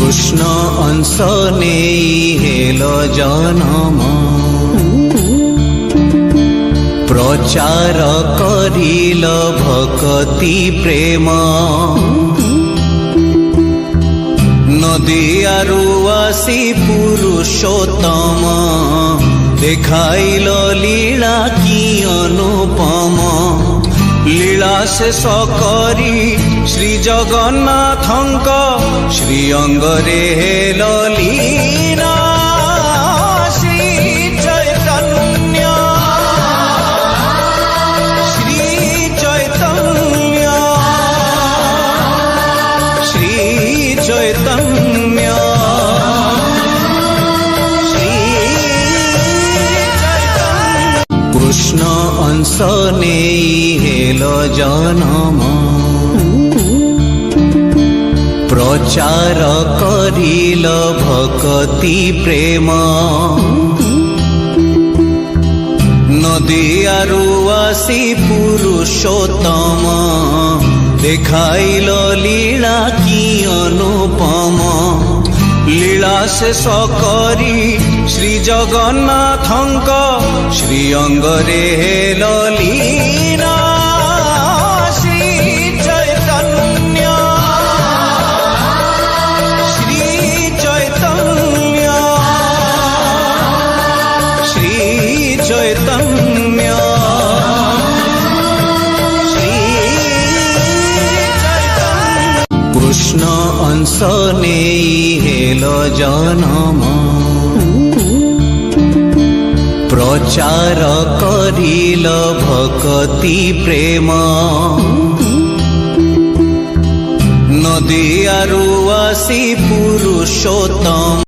कृष्ण अंश नेई हेल जनम प्रचार करिल भक्ति प्रेम नदियारु आसी पुरुषोत्तम देखाइल लीला की अनुपम लीला शेष करी श्री जगन्नाथंक श्री अंगरे हेल लीला श्री चैतन्य श्री चैतन्य श्री चैतन्य कृष्ण अंश नेई हेल जनम प्रचार करिल भक्ति प्रेम नदियारु आसी पुरुषोत्तम देखाइल लीला की अनुपम लीला शेष करी श्री जगन्नाथंक श्री अंगरे हेल लीला श्री चैतन्य श्री चैतन्य श्री चैतन्य कृष्ण अंश नेई हेल जनम प्रचार करिल भक्ति प्रेम नदियारु आसी पुरुषोत्तम